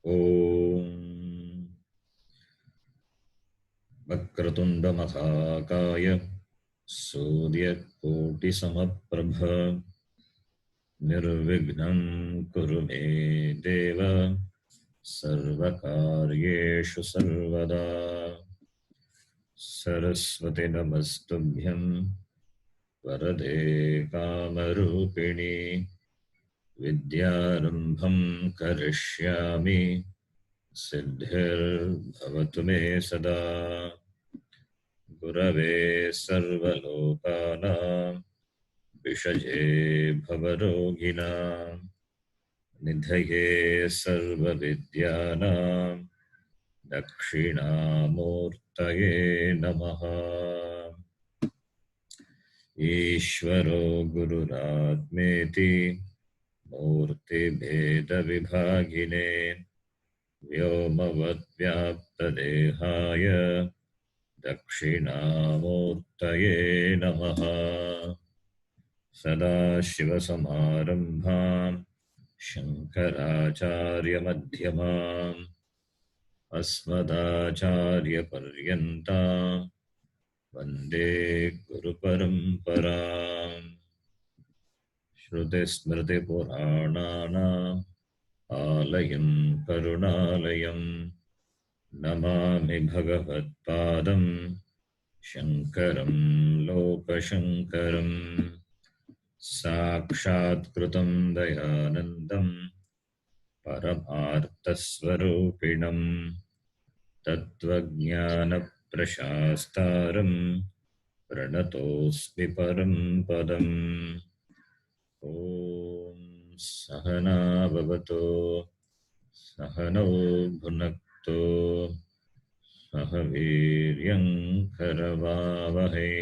ॐ वक्रतुण्ड महाकाय सूर्यकोटिसमप्रभ निर्विघ्नं कुरु मे देव सर्वकार्येषु सर्वदा। सरस्वती नमस्तुभ्यं वरदे कामरूपिणि विद्यारम्भं करिष्यामि सिद्धिर्भवतु मे सदा। गुरवे सर्वलोकानां विषये भवरोगिणां निधये सर्वविद्यानां दक्षिणामूर्तये नमः। ईश्वरो गुरुरात्मेति मूर्तिभेदविभागिने व्योमवद्व्याप्तदेहाय दक्षिणामूर्तये नमः। सदाशिवसमारम्भां शङ्कराचार्यमध्यमाम् अस्मदाचार्यपर्यन्तां वन्दे गुरुपरम्पराम्। श्रुतिस्मृतिपुराणानाम् आलयं करुणालयं नमामि भगवत्पादं शङ्करं लोकशङ्करम्। साक्षात्कृतं दयानन्दं परमार्थस्वरूपिणं तत्त्वज्ञानप्रशास्तारं प्रणतोऽस्मि परं पदम्। ॐ सहना भवतु सहनौ भुनक्तु सह वीर्यं करवावहै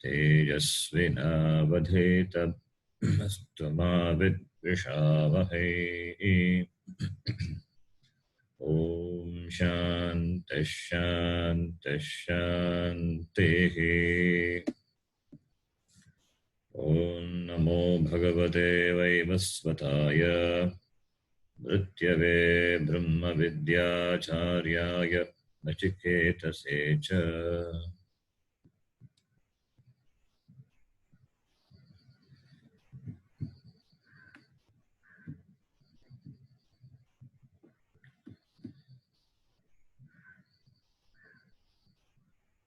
तेजस्विनावधीतमस्तु मा विद्विषावहै। ॐ शान्तिः शान्तिः शान्तिः। ॐ नमो भगवते वैवस्वताय मृत्यवे ब्रह्मविद्याचार्याय नचिकेतसे च।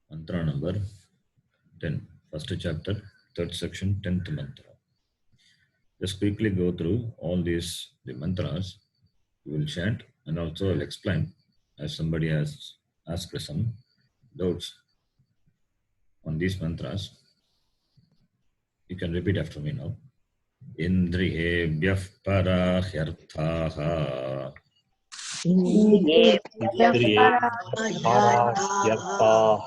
Mantra number 10, first chapter, third section, 10th mantra. Just quickly go through all the mantras. You will chant and also I'll explain as somebody has asked some doubts on these mantras. You can repeat after me now. Indriyebhyah parahyarthaha पराह्यर्थाः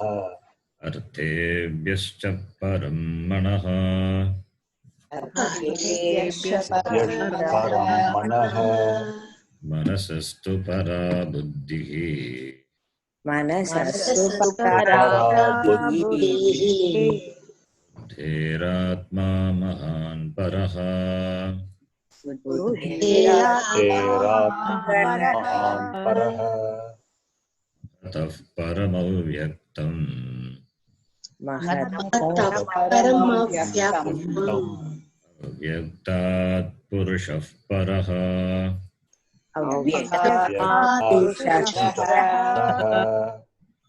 अर्थेभ्यश्च परं मनः परं मनः मनसस्तु परा बुद्धिः परा बुद्धिः बुद्धेरात्मा महान् परः महान् परः ततः परमव्यक्तम् अव्यक्तात् पुरुषः परः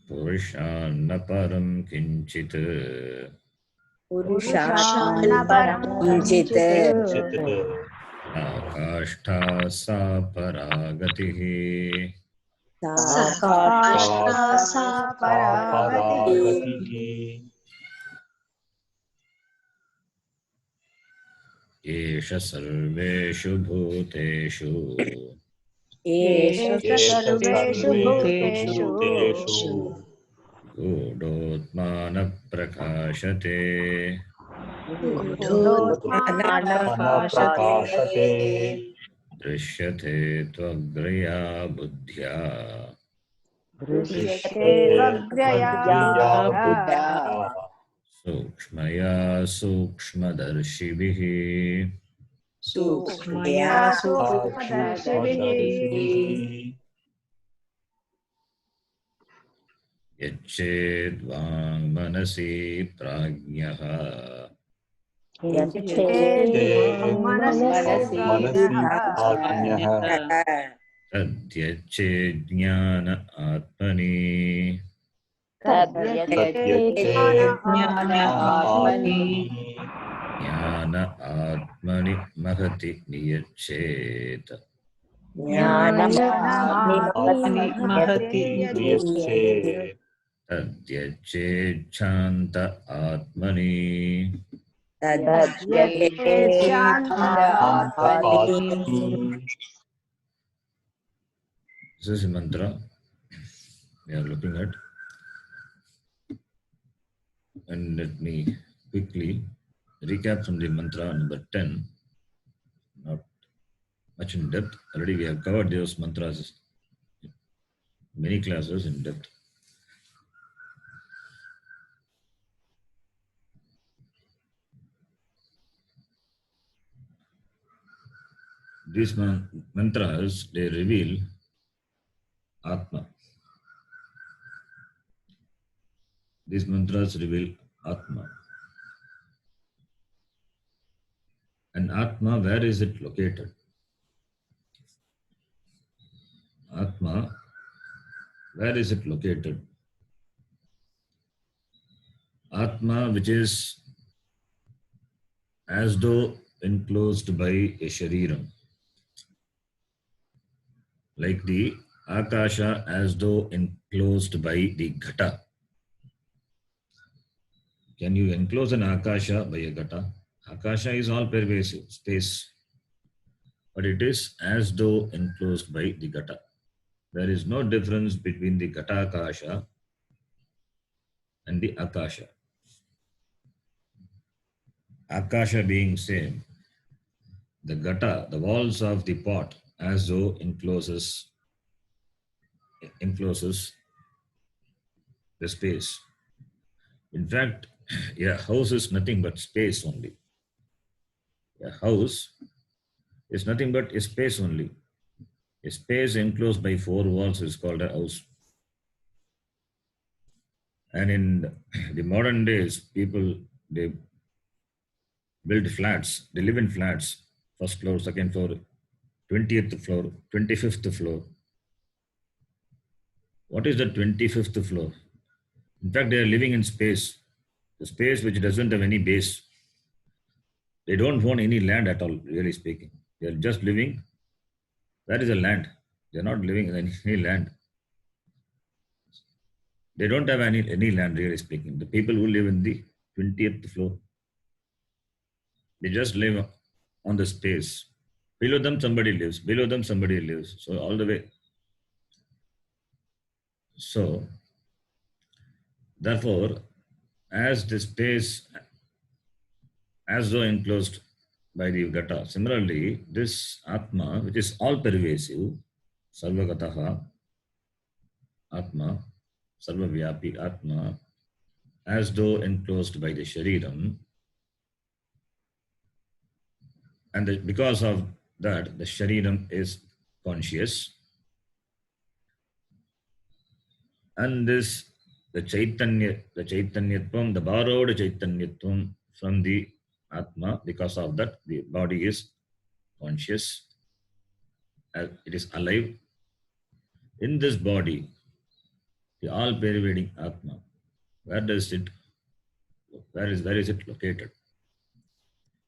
पुरुषान्न परं किञ्चित् काष्ठा सा परागतिः एष सर्वेषु भूतेषु गूढोत्मानः प्रकाशते दृश्यते त्वग्रया बुद्ध्या सूक्ष्मया सूक्ष्मदर्शिभिः सूक्ष्मया सूक्ष्मदर्शिभिः यच्चेद्वाङ् मनसि प्राज्ञः मनसि प्राज्ञः तद्यच्चेज्ञान आत्मनि तद्यच्चेज्ञानात्मनि ज्ञान आत्मनि महति नियच्छेत् आत्मनि महति नियच्छेत् तद्यच्चेच्छान्त आत्मनि आत्मनि This is a mantra we are looking at, and let me quickly recap from the mantra number 10. Not much in depth. Already we have covered those mantras many classes in depth. These mantras, they reveal Atma. These mantras reveal Atma. And Atma, where is it located? Atma, where is it located? Atma, which is as though enclosed by a shariram. Like the Akasha as though enclosed by the Ghata. Can you enclose an Akasha by a Ghata? Akasha is all pervasive, space. But it is as though enclosed by the Ghata. There is no difference between the Ghata Akasha and the Akasha. Akasha being same, the Ghata, the walls of the pot, as though encloses the space. In fact, a house is nothing but space only. A house is nothing but a space only. A space enclosed by four walls is called a house. And in the modern days, people, they build flats, they live in flats, first floor, second floor, 20th floor, 25th floor. What is the 25th floor? In fact, they are living in space, the space which doesn't have any base. They don't own any land at all, really speaking. They are just living. Where is the land? They are not living in any land. They don't have any land, really speaking. The people who live in the 20th floor, they just live on the space. Below them, somebody lives. Below them, somebody lives. So all the way. So, therefore, as the space, as though enclosed by the Ghata, similarly, this Atma, which is all pervasive, Sarvagataha, Atma, Sarvavyapi Atma, as though enclosed by the Shariram, and because of that, the Shariram is conscious, and this, the Chaitanyatvam, the borrowed Chaitanyatvam from the Atma, because of that, the body is conscious, it is alive. In this body, the all-pervading Atma, where is it located?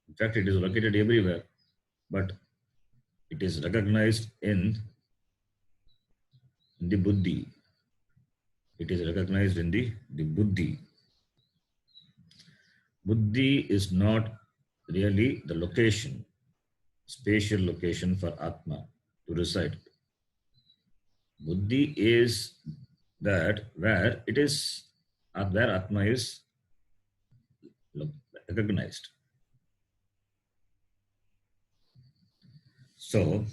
In fact, it is located everywhere, but it is recognized in the Buddhi. It is recognized in the Buddhi. Buddhi is not really the location, spatial location for Atma to reside. Buddhi is that where Atma is recognized. So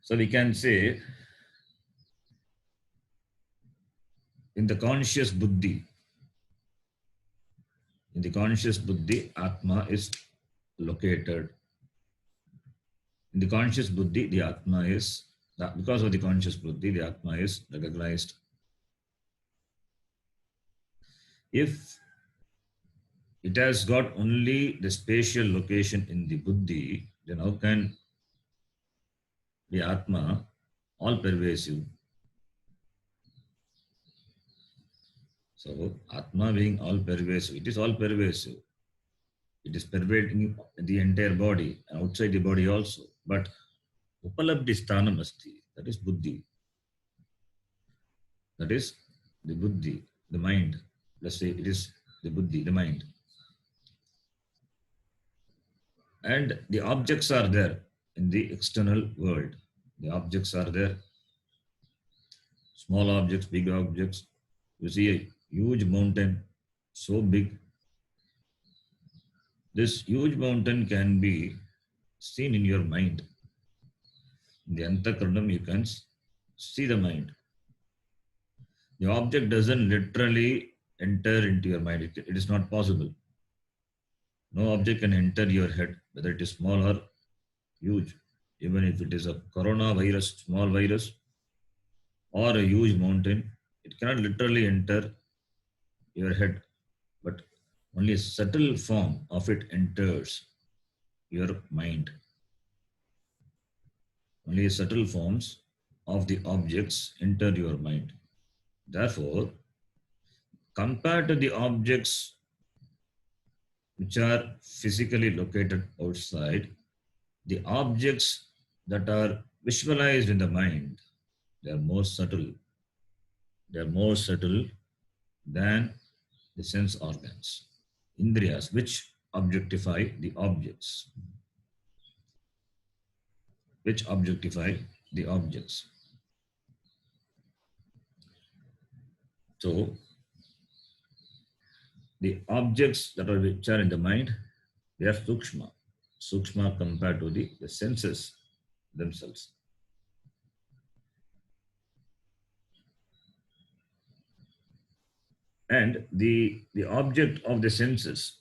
we can say in the conscious Buddhi, Atma is located In the conscious buddhi, the Atma is, because of the conscious buddhi, the Atma is recognized. If it has got only the spatial location in the buddhi, then how can the Atma, all pervasive? So, Atma being all pervasive, it is all pervasive. It is pervading the entire body, outside the body also. But Upalabdhi sthanam asti, that is buddhi. That is the buddhi, the mind. Let's say it is the buddhi, the mind. And the objects are there in the external world. The objects are there. Small objects, big objects. You see a huge mountain, so big. This huge mountain can be seen in your mind. In the Antakaranam, you can see the mind. The object doesn't literally enter into your mind. It is not possible. No object can enter your head, whether it is small or huge. Even if it is a coronavirus, small virus, or a huge mountain, it cannot literally enter your head, but only a subtle form of it enters your mind. Only subtle forms of the objects enter your mind. Therefore, compared to the objects which are physically located outside, the objects that are visualized in the mind, they are more subtle. They are more subtle than the sense organs, indriyas, which objectify the objects. Which objectify the objects. So, the objects that are which are in the mind, they are sukshma. Sukshma compared to the senses themselves. And the object of the senses,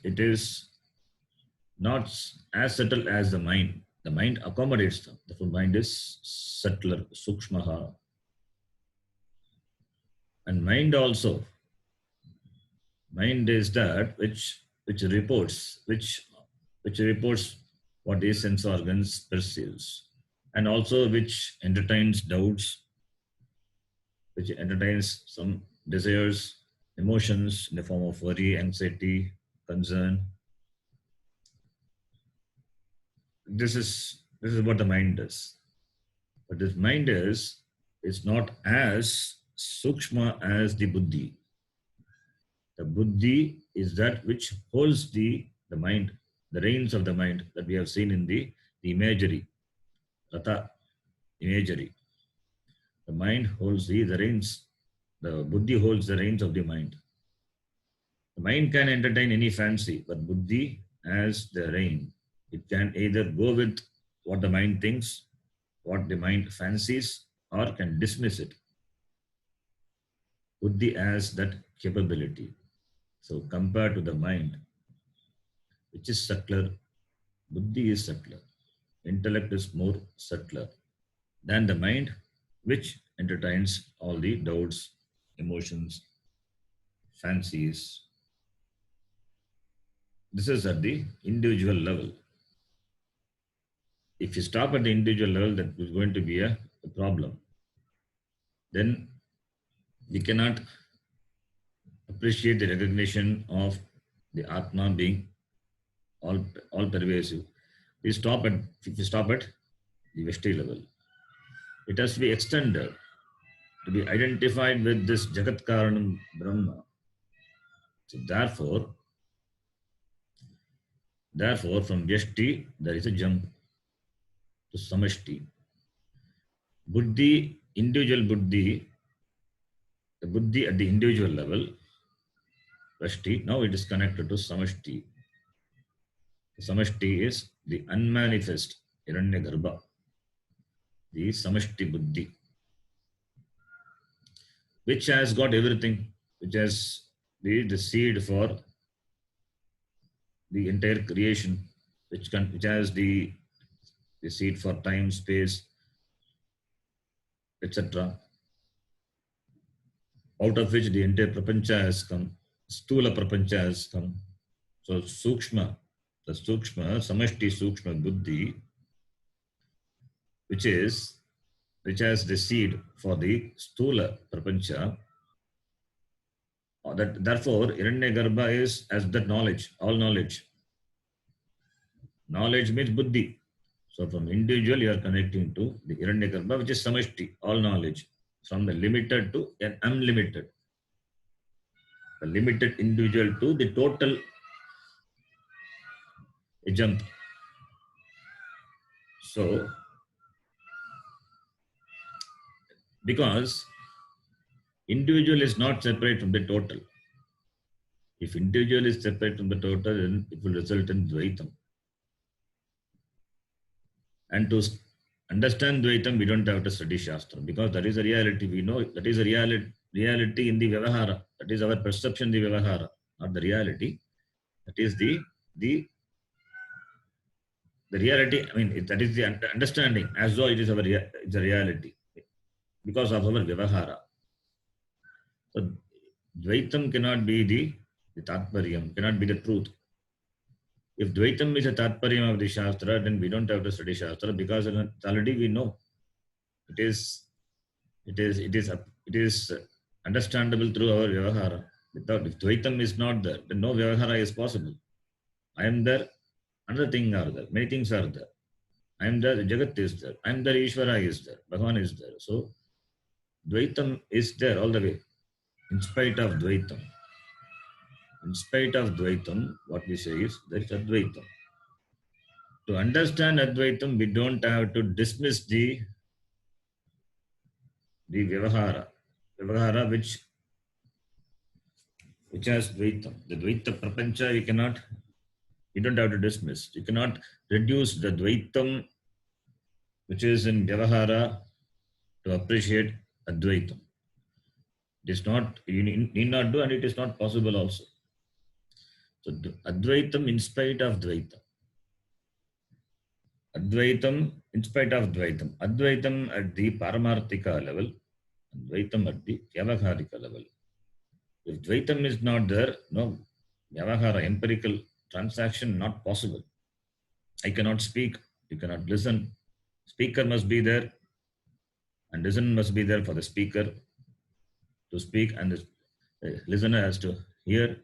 it is not as subtle as the mind. The mind accommodates them. The mind is subtler, sukshmaha. And mind also, mind is that which reports what the sense organs perceives, and also which entertains doubts, which entertains some desires, emotions in the form of worry, anxiety, concern. This is what the mind does. But this mind is not as sukshma as the buddhi. The buddhi is that which holds the mind, the reins of the mind that we have seen in the imagery, Ratha imagery. The mind holds the reins, the buddhi holds the reins of the mind. The mind can entertain any fancy, but buddhi has the rein. It can either go with what the mind thinks, what the mind fancies, or can dismiss it. Buddhi has that capability. So compared to the mind, which is subtler, buddhi is subtler. Intellect is more subtler than the mind, which entertains all the doubts, emotions, fancies. This is at the individual level. If you stop at the individual level, that is going to be a problem. Then we cannot appreciate the recognition of the Atma being all pervasive. If you stop at the Veshti level, it has to be extended to be identified with this Jagat Karanam Brahma. So therefore, from Vyashti, there is a jump to Samashti. Buddhi, individual buddhi, the buddhi at the individual level, Vyashti, now it is connected to Samashti. Samashti is the unmanifest Hiranyagarbha, the Samashti buddhi, which has got everything, which has the seed for the entire creation, which has the seat for time, space, etc., out of which the entire prapancha has come, stula prapancha has come. So sukshma, the sukshma, samashti sukshma buddhi, which has the seed for the stula prapancha. That therefore Hiranyagarbha is as that knowledge, all knowledge. Knowledge means buddhi. So from individual you are connecting to the Hiranyagarbha, which is samashti, all knowledge, from the limited to an unlimited. The limited individual to the total, a jump. So because individual is not separate from the total. If individual is separate from the total, then it will result in Dvaitam. And to understand Dvaitam, we don't have to study Shastra, because that is a reality. We know that is a reality in the Vyavahara. That is our perception in the Vyavahara, not the reality. That is the reality. I mean, that is the understanding, as though it is it's a reality because of our Vyavahara. So Dvaitam cannot be the Tatparyam, cannot be the truth. If Dvaitam is a Tatparyam of the Shastra, then we don't have to study Shastra, because already we know. It is understandable through our Vyavahara. Without, if Dvaitam is not there, then no Vyavahara is possible. I am there, another thing are there, many things are there. I am there, Jagat is there. I am there, Ishvara is there, Bhagavan is there. So Dvaitam is there all the way, in spite of Dvaitam. In spite of Dvaitam, what we say is there is Advaitam. To understand Advaitam, we don't have to dismiss the Vyavahara which has Dvaitam. The Dvaita Prapancha you don't have to dismiss. You cannot reduce the Dvaitam which is in Vyavahara to appreciate Advaitam. It is not, you need not do, and it is not possible also. So Advaitam in spite of Dvaitam. Advaitam in spite of Dvaitam. Advaitam at the Paramarthika level, Advaitam at the Vyavaharika level. If Dvaitam is not there, no Vyavahara, empirical transaction, not possible. I cannot speak, you cannot listen. Speaker must be there, and listen must be there for the speaker to speak, and the listener has to hear.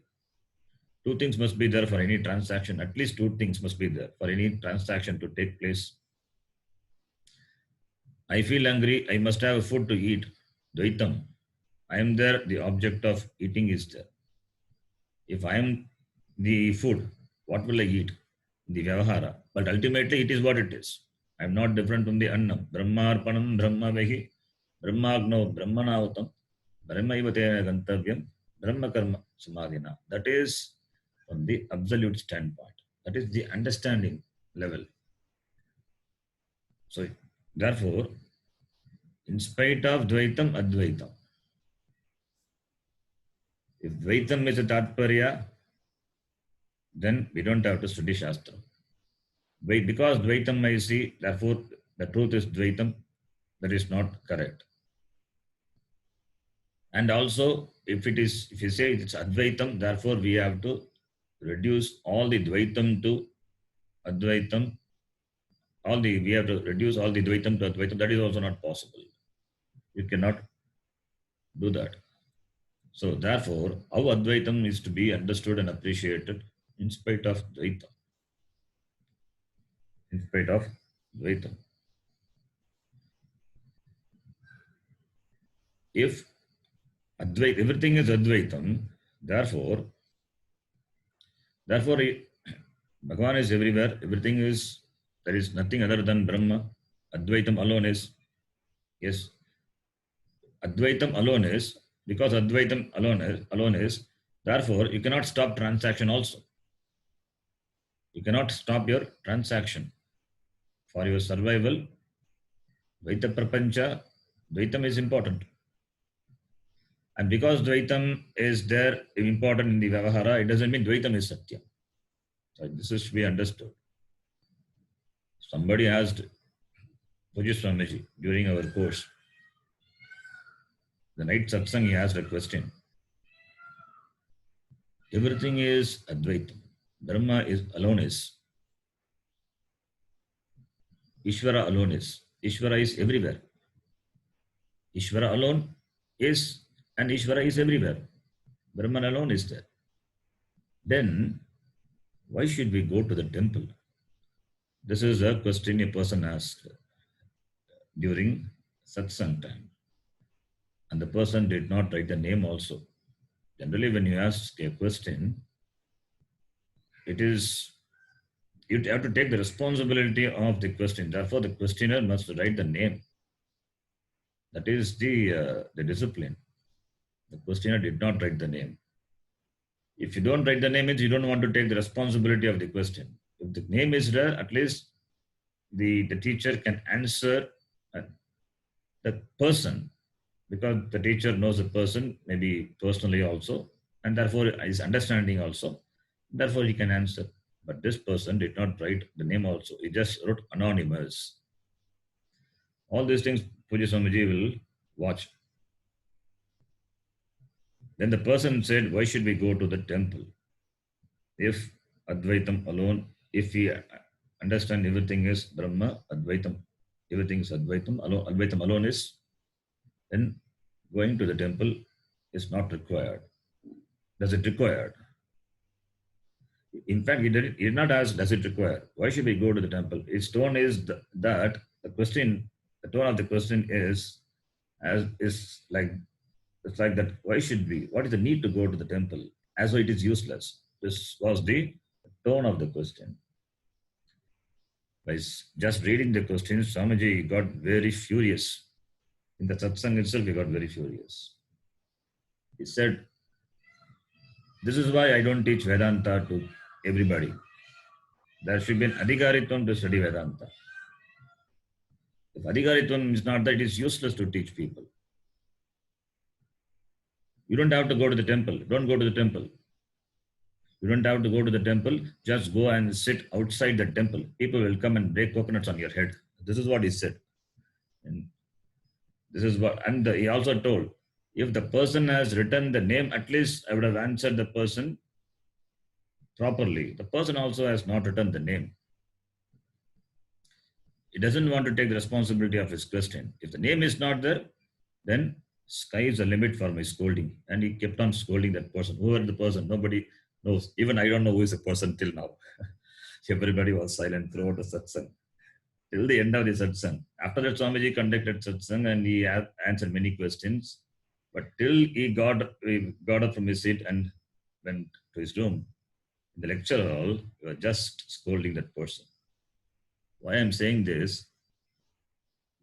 Two things must be there for any transaction. At least two things must be there for any transaction to take place. I feel hungry, I must have food to eat. Dvaitam. I am there, the object of eating is there. If I am the food, what will I eat? The Vyavahara. But ultimately it is what it is. I am not different from the Annam. Brahmarpanam Brahma Vehi. Brahmagno Brahmanavatam. Brahmaivatena Gantavyam. Brahma Karma Samadhina. That is from the absolute standpoint. That is the understanding level. So, therefore, in spite of Dvaitam, Advaitam. If Dvaitam is a Tatparya, then we don't have to study Shastra. Because Dvaitam I see, therefore the truth is Dvaitam, that is not correct. And also, if you say it's Advaitam, therefore we have to reduce all the Dvaitam to Advaitam. We have to reduce all the Dvaitam to Advaitam. That is also not possible. You cannot do that. So therefore, how Advaitam is to be understood and appreciated in spite of Dvaitam. In spite of Dvaitam. If everything is Advaitam, therefore Bhagavan is everywhere, everything is, there is nothing other than Brahma. Advaitam alone is, yes, Advaitam alone is, because Advaitam alone is, therefore you cannot stop transaction also. You cannot stop your transaction. For your survival, Dvaita Prapancha, Dvaitam is important. And because Dvaitam is there, important in the Vyavahara, it doesn't mean Dvaitam is Satya. So this is to be understood. Somebody asked Pujya Swamiji during our course, the night satsang, he asked a question. Everything is Advaitam. Brahma is alone is. Ishvara alone is. Ishvara is everywhere. Ishvara alone is, and Ishvara is everywhere. Brahman alone is there. Then, why should we go to the temple? This is a question a person asked during satsang time. And the person did not write the name also. Generally, when you ask a question, it is, you have to take the responsibility of the question. Therefore, the questioner must write the name. That is the discipline. The questioner did not write the name. If you don't write the name, means you don't want to take the responsibility of the question. If the name is there, at least the teacher can answer the person, because the teacher knows the person, maybe personally also, and therefore is understanding also. Therefore, he can answer. But this person did not write the name also. He just wrote anonymous. All these things Pujya Swamiji will watch. Then the person said, why should we go to the temple? If Advaitam alone, if we understand everything is Brahma, Advaitam, everything is Advaitam alone is, then going to the temple is not required. Does it required? In fact, he did not ask, does it require? Why should we go to the temple? Its tone is that the question, the tone of the question is like, it's like that. Why should we? What is the need to go to the temple? As though it is useless. This was the tone of the question. By just reading the question, Swamiji got very furious. In the satsang itself, he got very furious. He said, this is why I don't teach Vedanta to everybody. There should be an adhikaritvam to study Vedanta. If adhikaritvam is not there, it is useless to teach people. You don't have to go to the temple. Don't go to the temple. You don't have to go to the temple. Just go and sit outside the temple. People will come and break coconuts on your head. This is what he said. And this is what, and he also told, if the person has written the name, at least I would have answered the person properly. The person also has not written the name. He doesn't want to take the responsibility of his question. If the name is not there, then sky is the limit for my scolding. And he kept on scolding that person. Whoever the person, nobody knows. Even I don't know who is the person till now. Everybody was silent throughout the satsang. Till the end of the satsang. After that, Swamiji conducted satsang and he answered many questions. But till he got up from his seat and went to his room, in the lecture hall, we were just scolding that person. Why I'm saying this,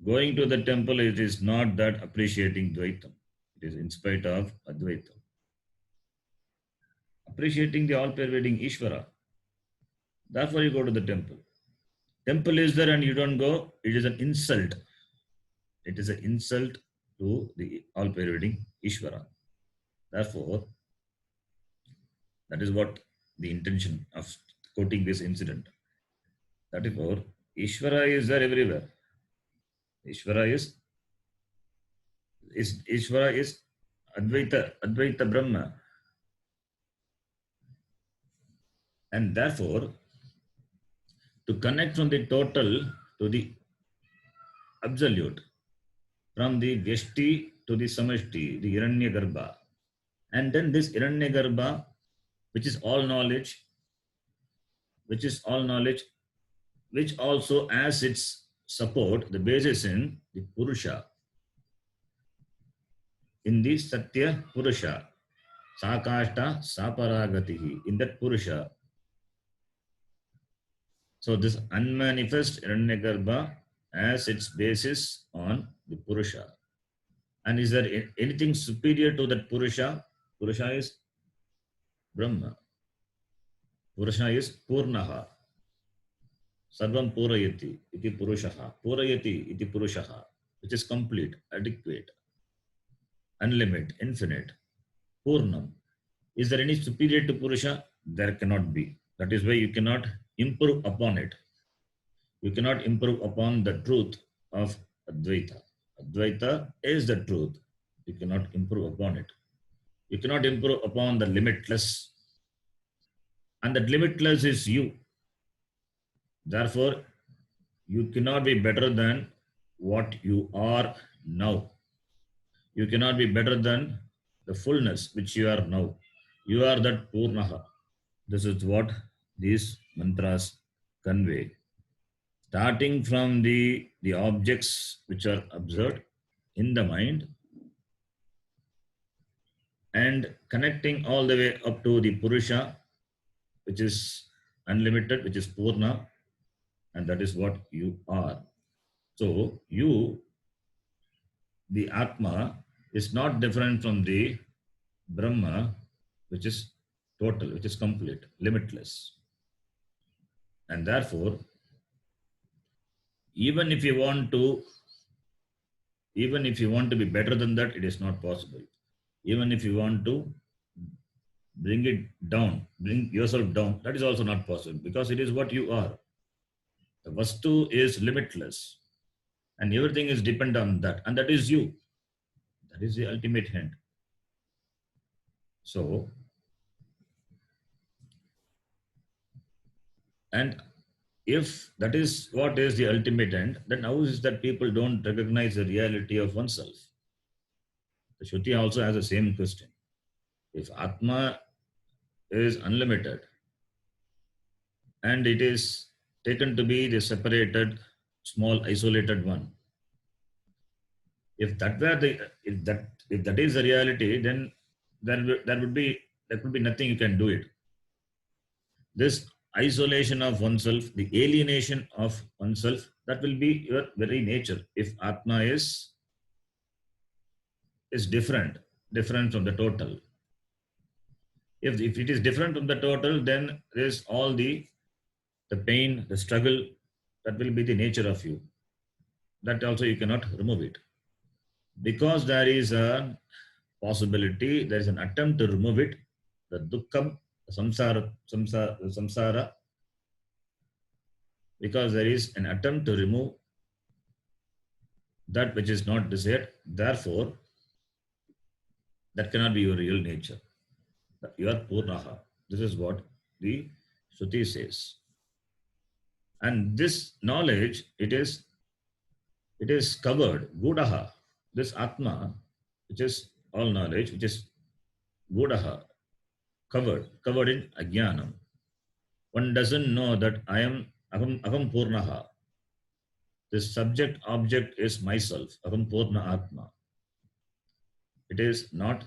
going to the temple, it is not that appreciating Dvaitam. It is in spite of Advaitam. Appreciating the all-pervading Ishvara. Therefore, you go to the temple. Temple is there and you don't go, it is an insult. It is an insult to the all-pervading Ishvara. Therefore, that is what the intention of quoting this incident. Therefore, Ishvara is there everywhere. Ishvara is Advaita Brahma. And therefore, to connect from the total to the absolute, from the Vyashti to the Samashti, the Hiranyagarbha, and then this Hiranyagarbha, which is all knowledge, which also has its support, the basis in the Purusha, in the Satya Purusha, Sakashta Saparagatihi, in that Purusha. So this unmanifest Hiranyagarbha has its basis on the Purusha. And is there anything superior to that Purusha? Purusha is Brahma. Purusha is Purnaha. Sarvam Purayati iti Purushaha. Purayati iti Purushaha, which is complete, adequate, unlimited, infinite. Purnam. Is there any superior to Purusha? There cannot be. That is why you cannot improve upon it. You cannot improve upon the truth of Advaita. Advaita is the truth. You cannot improve upon it. You cannot improve upon the limitless. And that limitless is you. Therefore, you cannot be better than what you are now. You cannot be better than the fullness which you are now. You are that Purnaha. This is what these mantras convey. Starting from the objects which are observed in the mind and connecting all the way up to the Purusha, which is unlimited, which is Purna, and that is what you are. So, you, the Atma, is not different from the Brahma, which is total, which is complete, limitless. And therefore, even if you want to, even if you want to be better than that, it is not possible. Even if you want to bring it down, bring yourself down, that is also not possible because it is what you are. The Vastu is limitless and everything is dependent on that, and that is you. That is the ultimate end. So, and if that is what is the ultimate end, then how is that people don't recognize the reality of oneself? The Shruti also has the same question. If Atma is unlimited and it is taken to be the separated, small, isolated one, if that were the if that is the reality, then there would be nothing you can do it. This isolation of oneself, the alienation of oneself, that will be your very nature. If Atma is different from the total. If it is different from the total, then there is all the pain, the struggle, that will be the nature of you. That also you cannot remove it. Because there is a possibility, there is an attempt to remove it, the dukkham, samsara, because there is an attempt to remove that which is not desired, therefore, that cannot be your real nature. You are Purnaha. This is what the Shruti says. And this knowledge, it is covered, Gudaha, this Atma, which is all knowledge, which is Gudaha, covered in Ajnanam. One doesn't know that I am Aham Purnaha. This subject object is myself, Aham Purna Atma. It is not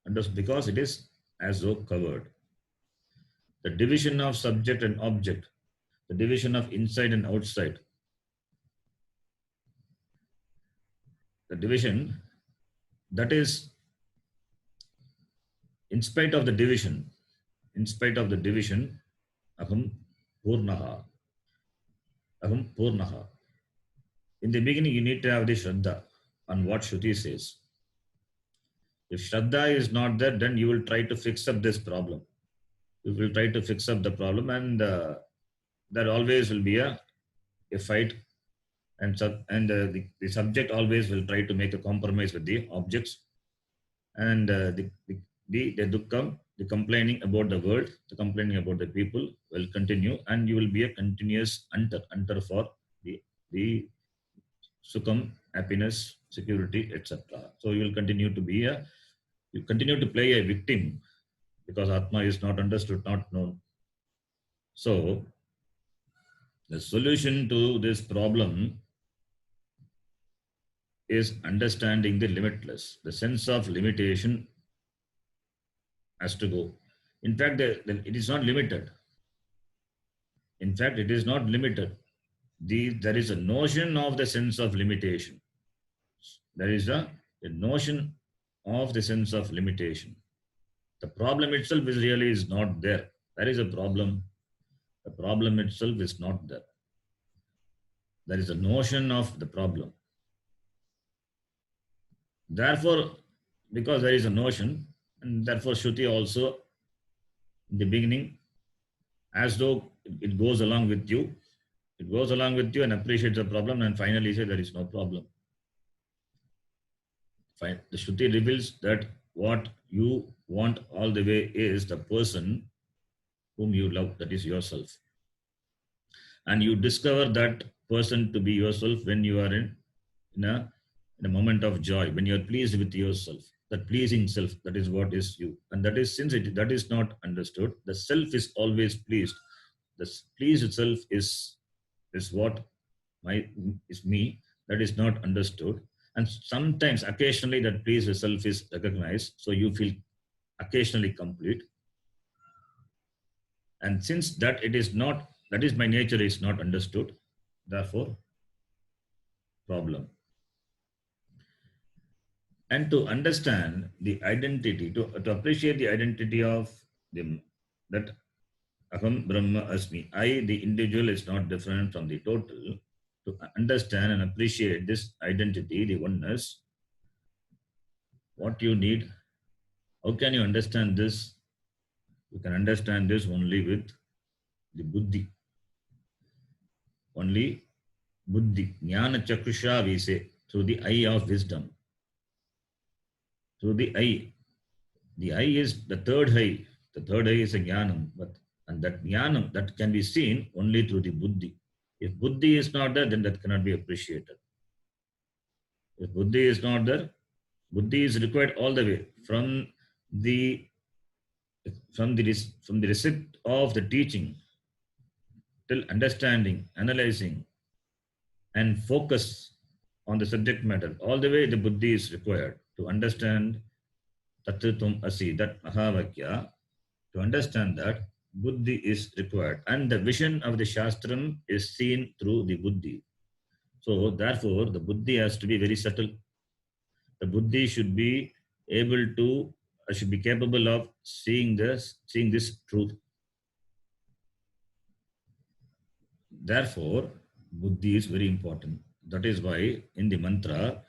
understood because it is as though covered. The division of subject and object, the division of inside and outside, the division, that is, in spite of the division, Aham Purnaha. Aham Purnaha. In the beginning, you need to have the Shraddha on what Shruti says. If Shraddha is not there, then you will try to fix up this problem. You will try to fix up the problem, and there always will be a fight, and the subject always will try to make a compromise with the objects, and the dukkham, the complaining about the world, the complaining about the people will continue, and you will be a continuous hunter for the sukham, happiness, security, etc. So you will continue to play a victim because Atma is not understood, not known. So the solution to this problem is understanding the limitless. The sense of limitation has to go. In fact, it is not limited. In fact, it is not limited. There is a notion of the sense of limitation. There is a notion of the sense of limitation. The problem itself is not there. There is a problem. The problem itself is not there. There is a notion of the problem. Therefore, because there is a notion, and therefore Shruti also, in the beginning, as though it goes along with you. It goes along with you and appreciates the problem, and finally say there is no problem. Fine. The Shruti reveals that what you want all the way is the person whom you love, that is yourself. And you discover that person to be yourself when you are in a in a moment of joy, when you are pleased with yourself. That pleasing self, that is what is you. And that is, since that is not understood, the self is always pleased. The pleased self is what my is me, that is not understood. And sometimes occasionally that pleased self is recognized, so you feel occasionally complete. And since that it is not, that is my nature is not understood, therefore problem. And to understand the identity, to appreciate the identity of the that aham brahma asmi, I the individual is not different from the total. To understand and appreciate this identity, the oneness, what you need, how can you understand this? You can understand this only with the buddhi. Only buddhi. Jnana chakrusha we say, through the eye of wisdom. Through the eye. The eye is the third eye. The third eye is a jnanam. And that jnanam, that can be seen only through the buddhi. If buddhi is not there, then that cannot be appreciated. If buddhi is not there, buddhi is required all the way the from the receipt of the teaching till understanding, analyzing, and focus on the subject matter. All the way the buddhi is required to understand Tattvatum Asi, that Mahavakya. To understand that, buddhi is required. And the vision of the Shastram is seen through the buddhi. So therefore, the buddhi has to be very subtle. The buddhi should be able to, should be capable of seeing this truth. Therefore, buddhi is very important. That is why in the mantra,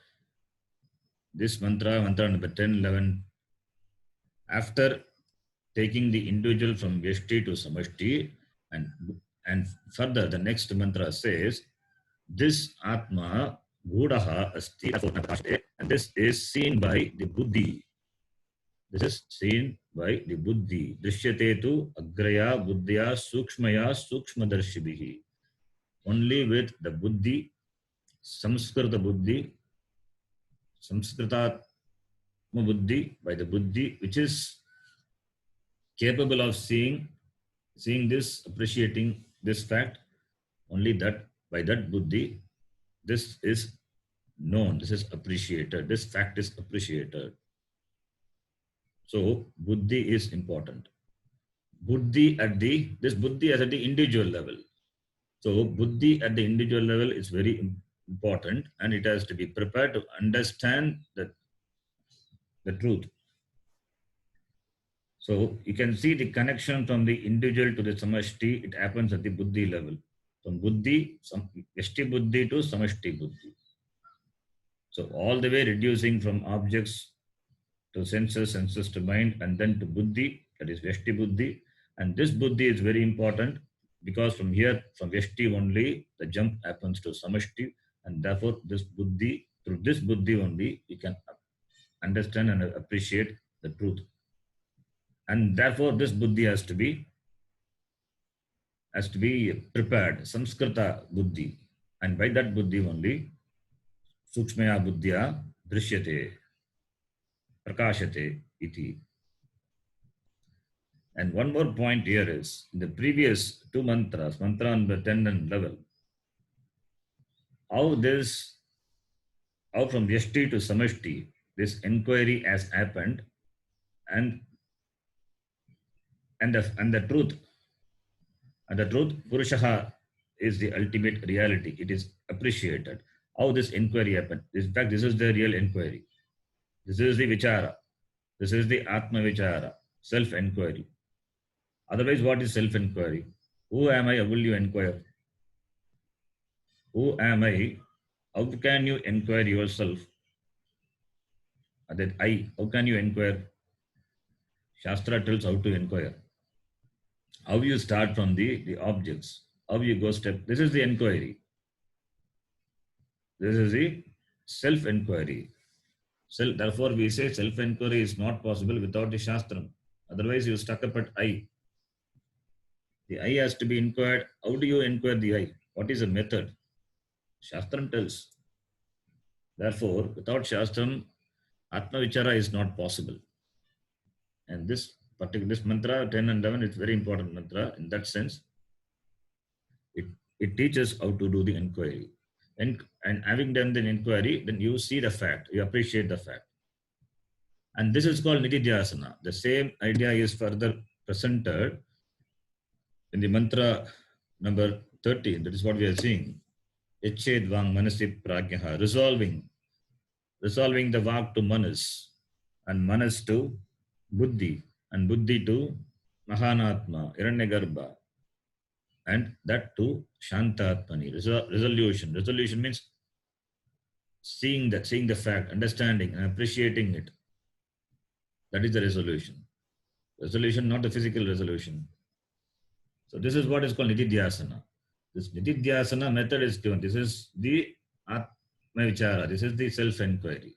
this mantra number 10, 11, after taking the individual from Vyashti to Samashti, and further the next mantra says, this Atma Gudaha Asti, and this is seen by the buddhi. This is seen by the buddhi. Drishyate tu agraya buddhya sukshmaya sukshmadarshibihi. Only with the buddhi, Samskrita buddhi, Samskritatma buddhi, by the buddhi, which is capable of seeing this, appreciating this fact, only that by that buddhi, this is known, this is appreciated, this fact is appreciated. So buddhi is important. This buddhi is at the individual level. So buddhi at the individual level is very important, and it has to be prepared to understand the truth. So you can see the connection from the individual to the samashti, it happens at the buddhi level. From buddhi, Vyashti buddhi to samashti buddhi. So all the way reducing from objects to senses to mind, and then to buddhi, that is Vyashti buddhi. And this buddhi is very important because from here, from Vyashti only, the jump happens to samashti, and therefore this buddhi, through this buddhi only, you can understand and appreciate the truth. And therefore this buddhi has to be prepared, Samskrita buddhi. And by that buddhi only, Sukshmaya buddhya drishyate, prakashate iti. And one more point here is, in the previous two mantras, mantra number 10 and 11, how from Vyashti to Samashti, this inquiry has happened, and the truth, Purushaha is the ultimate reality. It is appreciated. How this inquiry happened. In fact, this is the real inquiry. This is the vichara. This is the Atma vichara, self-inquiry. Otherwise, what is self-inquiry? Who am I? How will you inquire? Who am I? How can you inquire yourself? That I, how can you inquire? Shastra tells how to inquire. How you start from the objects, how you go step. This is the inquiry. This is the self-inquiry. Therefore, we say self-inquiry is not possible without the Shastram. Otherwise, you stuck up at I. The I has to be inquired. How do you inquire the I? What is the method? Shastram tells. Therefore, without Shastram, Atma Vichara is not possible. And this mantra 10 and 11 is very important mantra. In that sense, it, it teaches how to do the inquiry. And having done the inquiry, then you see the fact, you appreciate the fact. And this is called Nididhyasana. The same idea is further presented in the mantra number 13. That is what we are seeing. Eched Vang Manasi Pragyaha, resolving the Vak to Manas, and Manas to Buddhi, and Buddhi to Mahanatma, Hiranyagarbha, and that to Shantatmani, resolution. Resolution means seeing the fact, understanding and appreciating it. That is the resolution. Resolution, not the physical resolution. So this is what is called Nididhyasana. This Nididhyasana method is given. This is the Atma Vichara. This is the self-inquiry.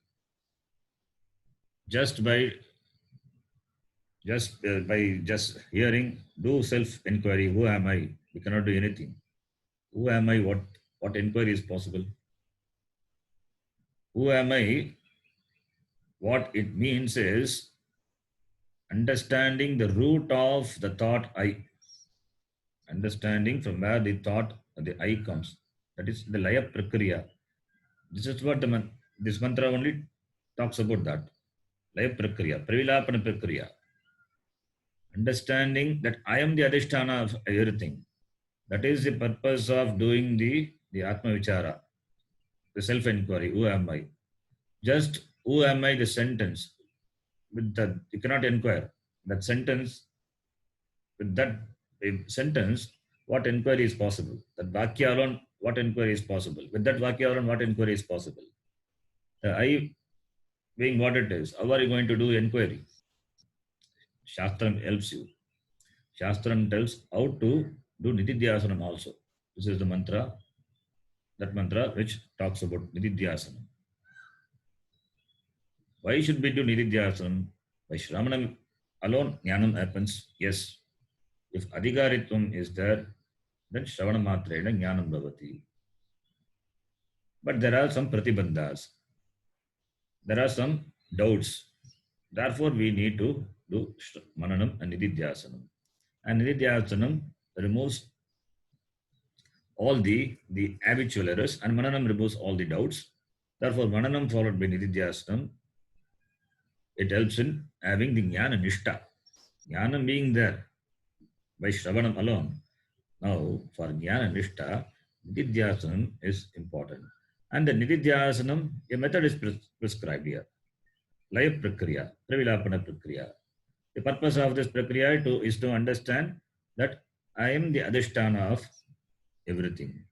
Just by hearing, do self-inquiry. Who am I? We cannot do anything. Who am I? What inquiry is possible? Who am I? What it means is understanding the root of the thought I. Understanding from where the thought, the I comes. That is the Laya Prakriya. This is what this mantra only talks about that. Laya Prakriya, Pravilapana Prakriya. Understanding that I am the Adhisthana of everything. That is the purpose of doing the Atma Vichara, the self-inquiry. Who am I? Just who am I, the sentence. With that, you cannot inquire. That sentence, with that sentence, what inquiry is possible? That Vakya alone, what inquiry is possible? With that Vakya alone, what inquiry is possible? The I being what it is, how are you going to do inquiry? Shastram helps you. Shastram tells how to do Nididhyasanam also. This is the mantra, that mantra which talks about Nididhyasanam. Why should we do Nididhyasanam? By Shravanam alone, Jnanam happens. Yes. If Adhikaritvam is there, then Shravana Matrena Jnanam Bhavati. But there are some pratibandhas. There are some doubts. Therefore, we need to do Mananam and Nididhyasanam. And Nididhyasanam removes all the habitual errors, and Mananam removes all the doubts. Therefore, Mananam followed by Nididhyasanam, it helps in having the Jnana Nishta. Jnana being there by Shravanam alone. Now, for Jnana Nishta, Nididhyasanam is important. And the Nididhyasanam, a method is prescribed here. Laya Prakriya, Pravilapana Prakriya. The purpose of this Prakriya is to understand that I am the Adhisthana of everything.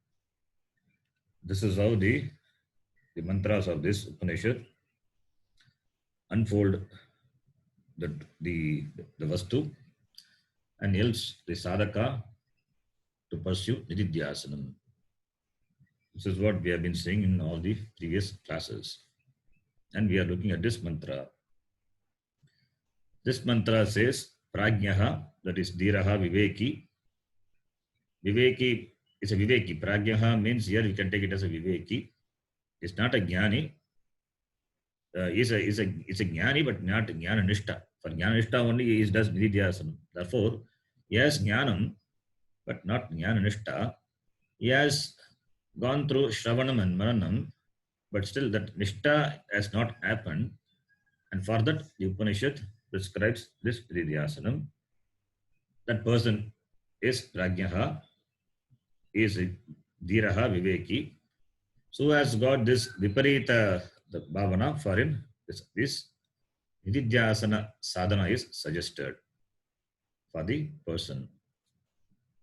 This is how the mantras of this Upanishad unfold the Vastu and helps the sadhaka to pursue Nididhyasanam. This is what we have been saying in all the previous classes. And we are looking at this mantra. This mantra says, Prajnaha, that is Dhiraha Viveki. Viveki is a Viveki. Prajnaha means here you can take it as a Viveki. It's not a Jnani. It's a Jnani, but not Jnana Nishta. For Jnana Nishta only he does Nididhyasanam. Therefore, he has Jnanam, but not Jnana Nishta. He has gone through Shravanam and Maranam, but still that Nishta has not happened. And for that, the Upanishad prescribes this Nididhyasanam. That person is Prajnaha, is Dhiraha Viveki. So has got this Viparita the Bhavana, for him, this Nididhyasana sadhana is suggested for the person.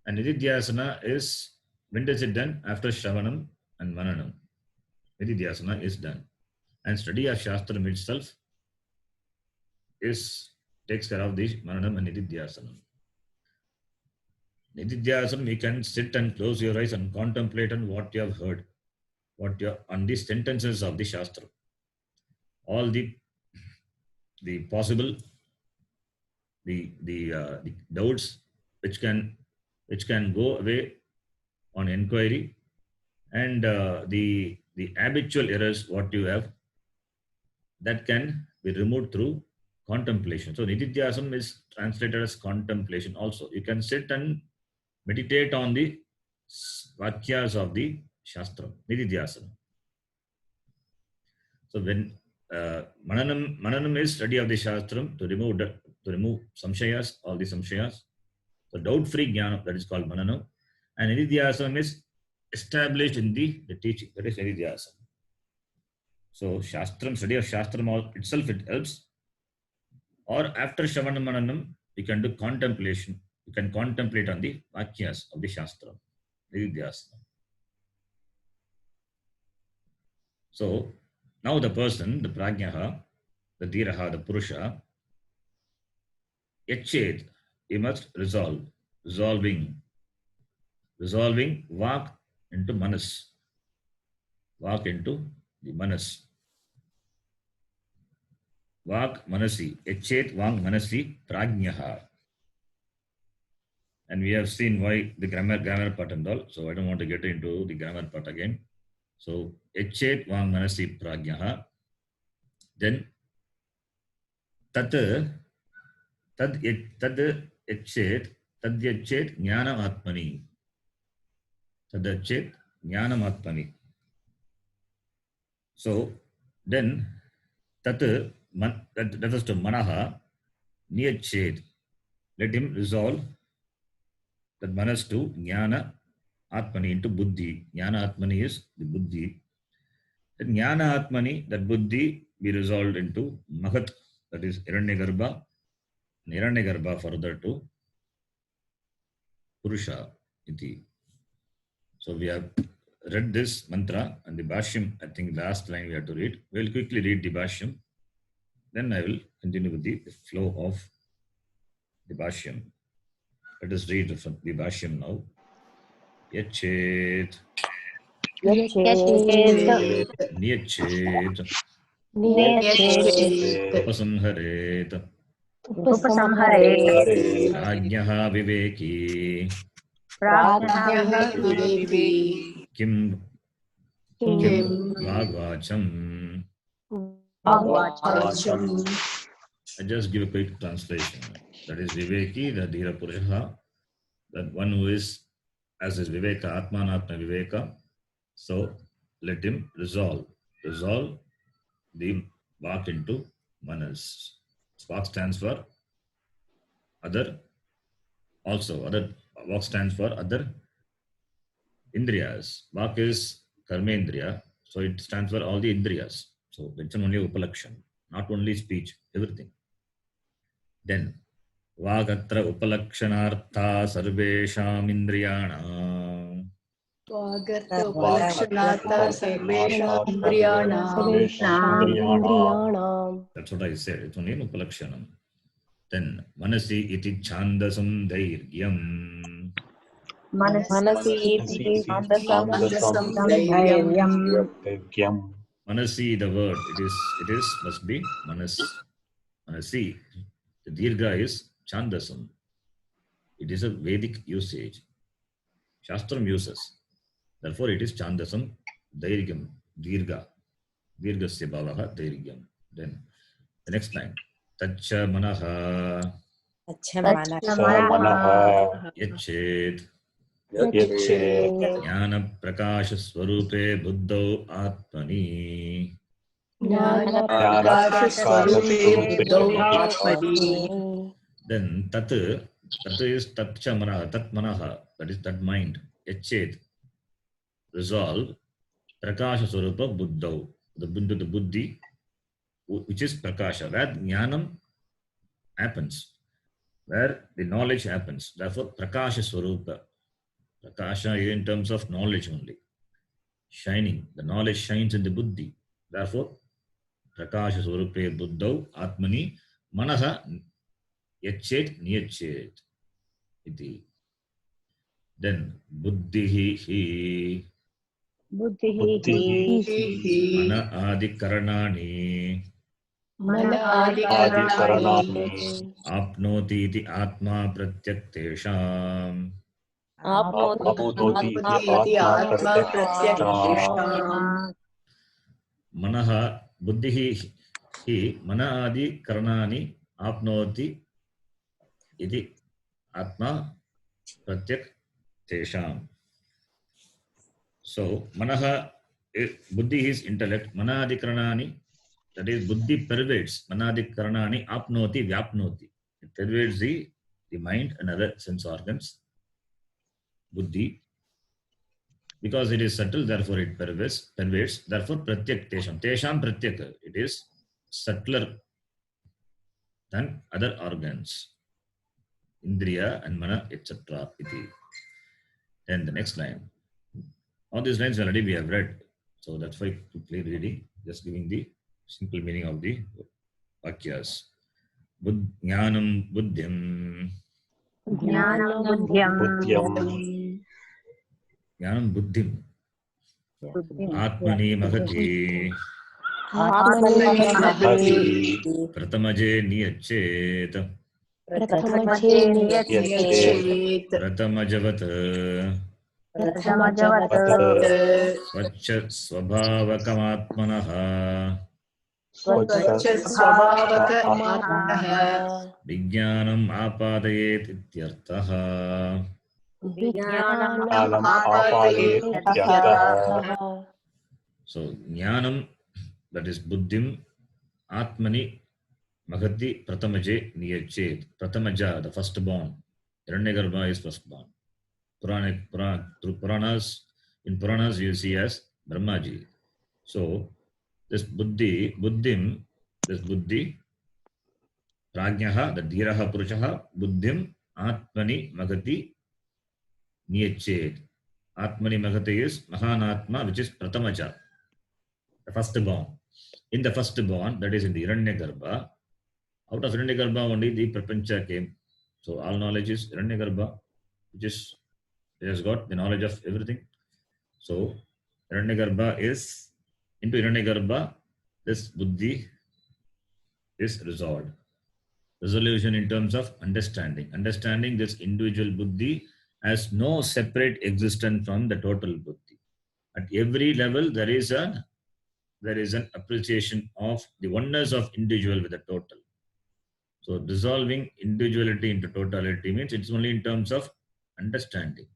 And Nididhyasana is, when does it done? After Shravanam and Mananam. Nididhyasana is done. And study of Shastram itself takes care of the Mananam and Nididhyasanam. Nididhyasana, you can sit and close your eyes and contemplate on what you have heard, on the sentences of the Shastra. All the possible, the doubts which can go away on inquiry, and the habitual errors what you have, that can be removed through contemplation. So nididhyasana is translated as contemplation also. You can sit and meditate on the vakyas of the Shastra, nididhyasana. So when mananam is study of the Shastram to remove samshayas, all the samshayas. So doubt-free jnana, that is called mananam. And nididhyasana is established in the teaching, that is nididhyasana. So Shastram, study of Shastram itself, it helps. Or after Shravana Mananam, you can do contemplation. You can contemplate on the vakyas of the Shastra, nididhyasana. So now the person, the prajnaha, the dhiraha, the purusha, yached, he must resolving vak into manas, vak into the manas. Vak manasi, yached vak manasi prajnaha. And we have seen why the grammar part and all. So I don't want to get into the grammar part again. So yached vak manasi prajnaha. Then tad yached jnanam atmani. Tad yached jnanam atmani. So then that is to manaha niyached. Let him resolve that manas to jnana atmani, into buddhi. Jnana atmani is the buddhi. That jnana atmani, that buddhi, be resolved into mahat, that is hiranyagarbha. Hiranyagarbha further to purusha iti. So we have read this mantra and the bhashyam. I think last line we have to read. We will quickly read the bhashyam. Then I will continue with the flow of the bhashyam. Let us read from the bhashyam now. Yached, niyached, upasamharet, prajnaha viveki, kim vagvacham. I just give a quick translation. That is Viveki, the Dhira Purusha, that one who is, as is Viveka, Atmanatma Viveka. So let him resolve the Vak into Manas. Vak stands for other, Vak stands for other Indriyas. Vak is Karmendriya, so it stands for all the Indriyas. So it's only Upalakshan, not only speech, everything. Then Vagatra upalakshanartha sarvesham indriyāṇāṃ. That's what I said. It's only an upalakshanam. Then manasi iti chandasam dhairyam. Manasi, the word, it is must be manas. Manasi, the dirgha is chandasam. It is a Vedic usage. Shastram uses. Therefore, it is chandasam dhairyam, dirgha. Dirghasya bhavaha dhairyam. Then the next line. Tacha manaha yached jnana prakasha swarupe buddhau atmani. Then tat is tatcha manaha, tat manaha, that is that mind. Yached, resolve, prakasha swarupa buddhau, the buddhi, which is prakasha, where jnanam happens, where the knowledge happens. Therefore, prakasha swarupa. Prakasha is in terms of knowledge only. Shining. The knowledge shines in the buddhi. Therefore, prakasha swarupe buddhau atmani manaha yached niyached iti. Then buddhihi hi बुद्धिः बुद्धिः mana adikaranani मन आदिकरणानि apnoti iti atma pratyaktesham. आप्नोति इति आप्नोति आत्मा आत्मा प्रत्यक्षात् मनः बुद्धिः हि मन आदि करणानि आपनोति इति आत्मा प्रत्यक् तेषाम्. So manaha, buddhi is intellect, manadi karanani, that is buddhi pervades, manadi karanani apnoti vyapnoti, it pervades the mind and other sense organs. Buddhi, because it is subtle, therefore it pervades, therefore pratyak tesham pratyak, it is subtler than other organs, indriya and mana, etc. iti. Then the next line, all these lines already we have read, so that's why quickly reading, just giving the simple meaning of the vakyas. Jnanam buddhyam, ज्ञानं बुद्धिं jnanam buddhim, बुद्धिं atmani mahati, आत्मनि महति pratamaje niyachet, प्रथमजे यच्चेत् pratamajavat, प्रथमजवत् swachha swabhavakamātmanah, स्वच्छ स्वभावक आत्मनः vijnanam āpādayet ityartah. विज्ञानम् ज्ञानम् आपादयेत् इत्यर्थः So jnanam, that is buddhim, atmani mahati pratamaje niyachet. Pratamaja, the firstborn. Hiranyagarbha is firstborn. Through Puranas, in Puranas you see as Brahmaji. So this buddhim, this buddhi, prajnaha, the dhiraha purushaha, buddhim atmani mahati niyachet. Atmani mahati is Mahanatma, which is Pratamaja, the firstborn. In the firstborn, that is in the Hiranyagarbha, out of Hiranyagarbha only the Prapancha came. So all knowledge is Hiranyagarbha, which is, it has got the knowledge of everything. So Hiranyagarbha is, into Hiranyagarbha, this buddhi is resolved. Resolution in terms of understanding. Understanding this individual buddhi has no separate existence from the total buddhi. At every level, there is an appreciation of the oneness of individual with the total. So dissolving individuality into totality means it's only in terms of understanding.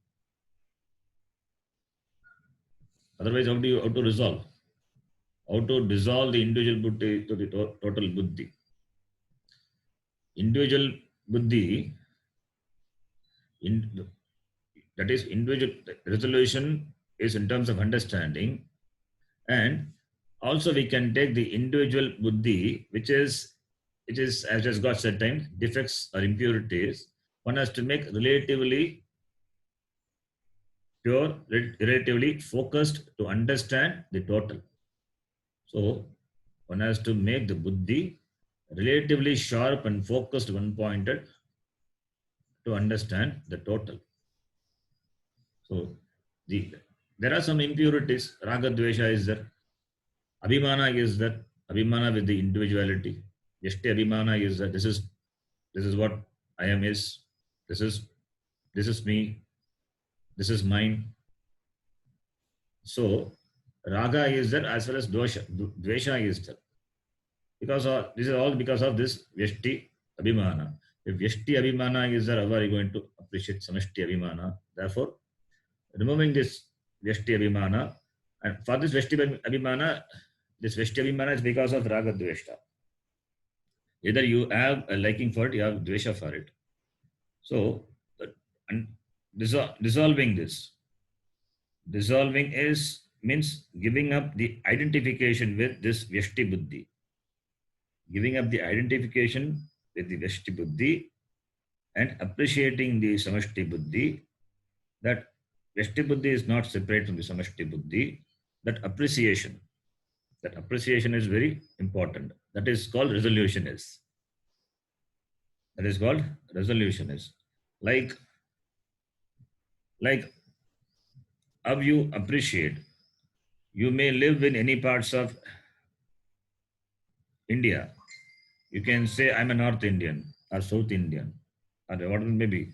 Otherwise, how to resolve? How to dissolve the individual buddhi to the total buddhi? Individual buddhi, that is individual resolution is in terms of understanding, and also we can take the individual buddhi, which is as has got certain defects or impurities. One has to make relatively pure, relatively focused to understand the total. So one has to make the buddhi relatively sharp and focused, one-pointed, to understand the total. So there are some impurities. Raga dvesha is there. Abhimana is there. Abhimana with the individuality. Yashti abhimana is that this is what I am is. This is me. This is mine. So raga is there as well as dvesha is there. This is all because of this Vyashti abhimana. If Vyashti abhimana is there, how are you going to appreciate Samashti abhimana? Therefore, removing this Vyashti abhimana, and for this Vyashti abhimana is because of raga dvesha. Either you have a liking for it, you have dvesha for it. So, dissolving this. Dissolving means giving up the identification with this Vyashti buddhi. Giving up the identification with the Vyashti buddhi and appreciating the Samashti buddhi. That Vyashti buddhi is not separate from the Samashti buddhi. That appreciation is very important. That is called resolution is. That is called resolution is. Like Like how you appreciate. You may live in any parts of India. You can say I'm a North Indian or South Indian or whatever it may be.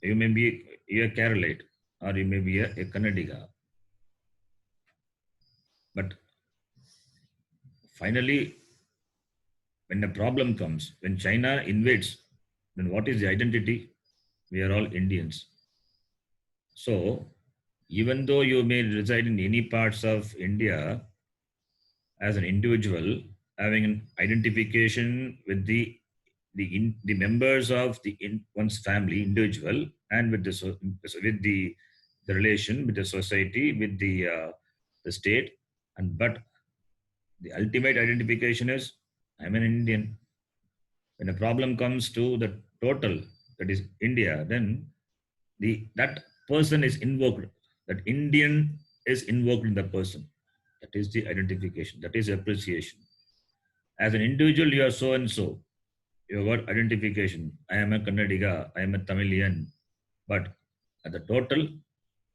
You may be a Keralite or you may be a Kannadiga. But finally, when a problem comes, when China invades, then what is the identity? We are all Indians. So even though you may reside in any parts of India as an individual, having an identification with the members of one's family, individual, and with the relation with the society, with the state, and but the ultimate identification is I'm an Indian. When a problem comes to the total, that is India, then that person is invoked. That Indian is invoked in the person. That is the identification. That is appreciation. As an individual, you are so and so. You got identification. I am a Kannadiga. I am a Tamilian. But at the total,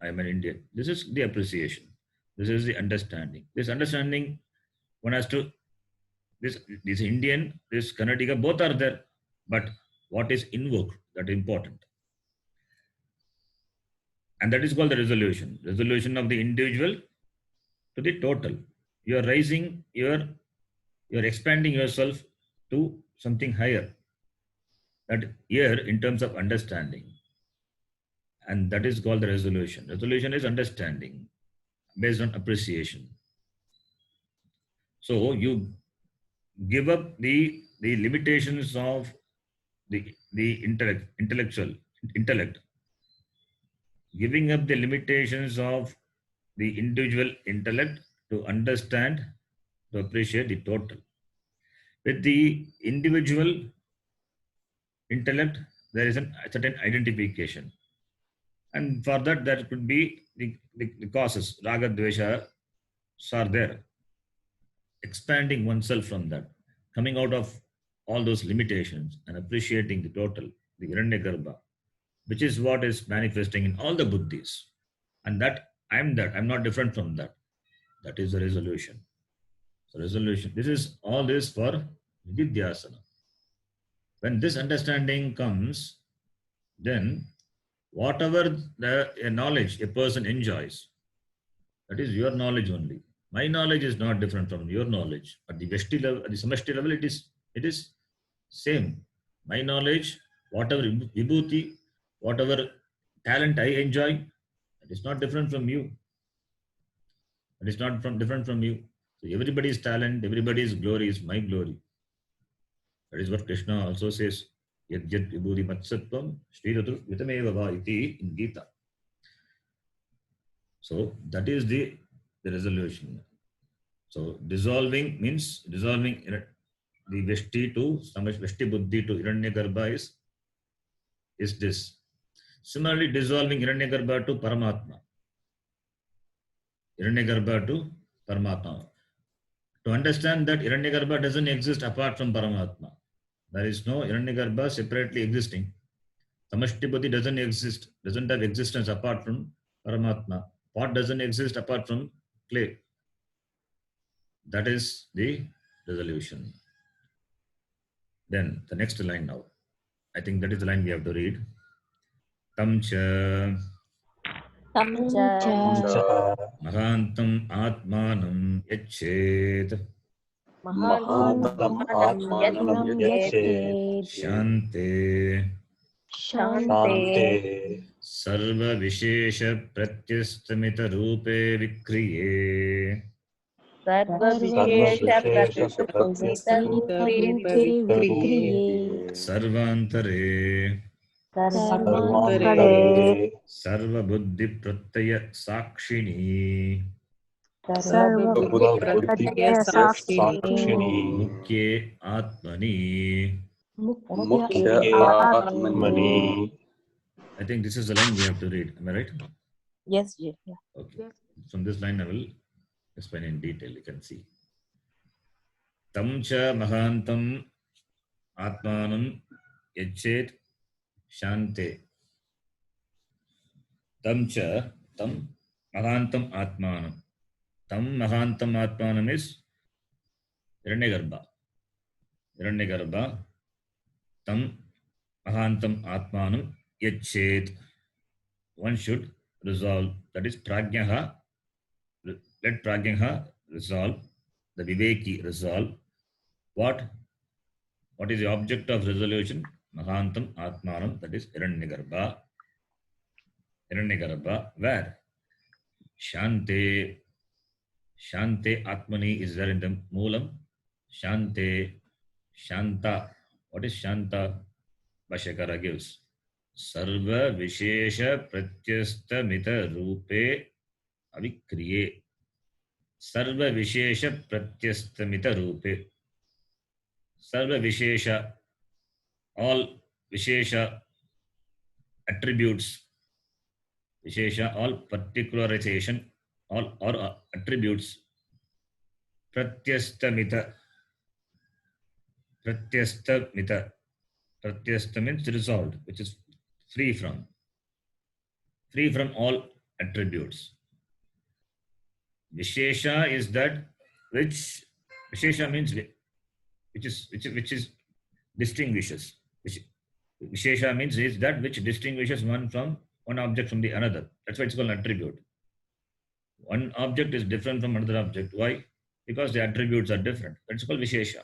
I am an Indian. This is the appreciation. This is the understanding. This understanding, one has to this Indian, this Kannadiga, both are there. But what is invoked? That is important. And that is called the resolution. Resolution of the individual to the total. You are rising, you're expanding yourself to something higher. That here in terms of understanding. And that is called the resolution. Resolution is understanding based on appreciation. So you give up the limitations of the intellect, giving up the limitations of the individual intellect to understand, to appreciate the total. With the individual intellect, there is a certain identification. And for that, there could be the causes, raga, dvesha, are there. Expanding oneself from that, coming out of all those limitations and appreciating the total, the Hiranyagarbha, which is what is manifesting in all the buddhis. And that, I'm not different from that. That is the resolution. So resolution, this is all this for Nididhyasana. When this understanding comes, then whatever the knowledge a person enjoys, that is your knowledge only. My knowledge is not different from your knowledge. At the Veshti level, at the Samashti level, it is same. My knowledge, whatever vibhuti, whatever talent I enjoy, it is not different from you. It is not different from you. So everybody's talent, everybody's glory is my glory. That is what Krishna also says. Yad yad vibhuti matsatvam sriratu vitameva va iti in Gita. So that is the resolution. So dissolving means dissolving the Veshti to Veshti Buddhi to Hiranyagarbha is this. Similarly, dissolving Hiranyagarbha to Paramatma. Hiranyagarbha to Paramatma. To understand that Hiranyagarbha doesn't exist apart from Paramatma. There is no Hiranyagarbha separately existing. Samashti Buddhi doesn't exist, doesn't have existence apart from Paramatma. Pot doesn't exist apart from clay. That is the resolution. Then the next line now. I think that is the line we have to read. Tam cha mahantam atmanam yachet Mahantam Atmanam Yachet shante Shante sarva vishesha pratyastamita rupe vikriye Sarva Vishesha Pratyastamita sarvantare Sarvantare sarva buddhi pratyaya sakshini Sarva Buddhi Sakshini mukye atmani. Mukhya Atmani. I think this is the line we have to read. Am I right? Yes, Ji. Yeah. Okay. From this line, I will explain in detail. You can see. Tam cha mahantam atmanam yachet shante. tam cha tam mahantam atmanam. Tam mahantam atmanam is Hiranyagarbha. Hiranyagarbha tam mahantam atmanam yachet. One should resolve. That is prajnaha. Let prajnaha resolve. The viveki resolve. What? What is the object of resolution? Mahantam atmanam. That is Hiranyagarbha. Hiranyagarbha. Where? Shante. Shante Atmani is there in the Moolam. Shante. Shanta. What is Shanta? Bhashyakara gives. Sarva Vishesha Pratyasta Mita Rupe Avikriye. Sarva Vishesha Pratyasta Mita Rupe. Sarva Vishesha. All Vishesha attributes. Vishesha, all particularization, all or attributes. Pratyastamita. Pratyastamita. Pratyasta means resolved, which is free from all attributes. Vishesha is that which Vishesha means which is distinguishes. Vishesha means is that which distinguishes one object from the another. That's why it's called an attribute. One object is different from another object. Why? Because the attributes are different. That's called Vishesha.